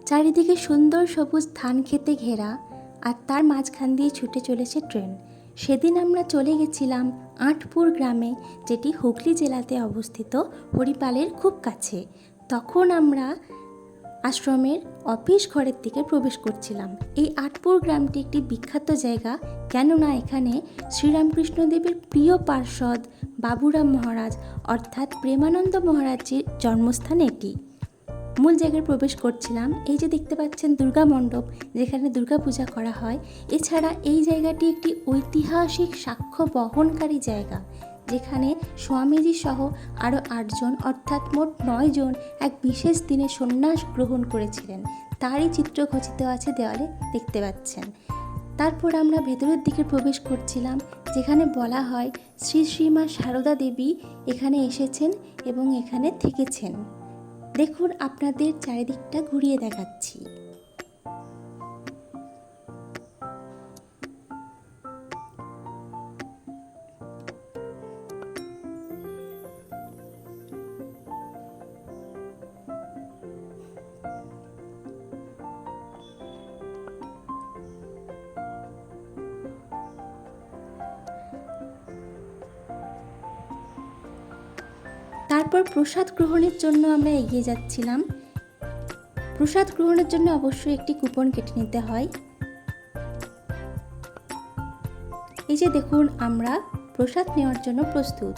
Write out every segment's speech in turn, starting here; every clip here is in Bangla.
চারিদিকে সুন্দর সবুজ ধান খেতে ঘেরা, আর তার মাঝখান দিয়ে ছুটে চলেছে ট্রেন। সেদিন আমরা চলে গেছিলাম আঁটপুর গ্রামে, যেটি হুগলি জেলাতে অবস্থিত, হরিপালের খুব কাছে। তখন আমরা আশ্রমের অফিস ঘরের দিকে প্রবেশ করছিলাম। এই আঁটপুর গ্রামটি একটি বিখ্যাত জায়গা, কেননা এখানে শ্রীরামকৃষ্ণদেবের প্রিয় পার্ষদ বাবুরাম মহারাজ অর্থাৎ প্রেমানন্দ মহারাজের জন্মস্থান এটি। মূল জায়গায় প্রবেশ করছিলাম। এই যে দেখতে পাচ্ছেন দুর্গা মণ্ডপ, যেখানে দুর্গা পূজা করা হয়। এছাড়া এই জায়গাটি একটি ঐতিহাসিক সাক্ষ্য বহনকারী জায়গা, যেখানে স্বামীজি সহ আরও 8 জন অর্থাৎ মোট 9 জন এক বিশেষ দিনে সন্ন্যাস গ্রহণ করেছিলেন। তারই চিত্র খচিত আছে দেওয়ালে, দেখতে পাচ্ছেন। তারপর আমরা ভেতরের দিকে প্রবেশ করছিলাম, যেখানে বলা হয় শ্রী শ্রীমা সারদা দেবী এখানে এসেছেন এবং এখানে থেকেছেন। দেখুন, আপনাদের চারিদিকটা ঘুরিয়ে দেখাচ্ছি। তারপর প্রসাদ গ্রহণের জন্য আমরা এগিয়ে যাচ্ছিলাম। প্রসাদ গ্রহণের জন্য অবশ্যই একটি কুপন কেটে নিতে হয়। এই যে দেখুন, আমরা প্রসাদ নেওয়ার জন্য প্রস্তুত।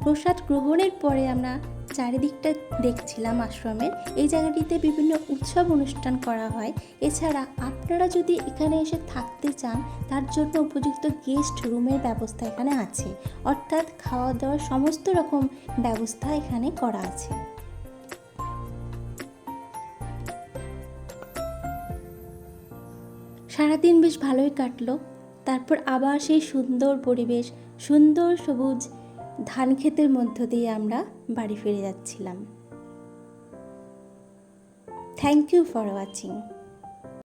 প্রসাদ গ্রহণের পরে আমরা চারিদিকটা দেখছিলাম আশ্রমের। এই জায়গাটিতে বিভিন্ন উৎসব অনুষ্ঠান করা হয়। এছাড়া আপনারা যদি এখানে এসে থাকতে চান, তার জন্য উপযুক্ত গেস্ট রুমের ব্যবস্থা এখানে আছে, অর্থাৎ খাওয়া দাওয়ার সমস্ত রকম ব্যবস্থা এখানে করা আছে। সারাদিন বেশ ভালোই কাটলো। তারপর আবার সেই সুন্দর পরিবেশ, সুন্দর সবুজ ধান ক্ষেতের মধ্য দিয়ে আমরা বাড়ি ফিরে যাচ্ছিলাম। Thank you for watching.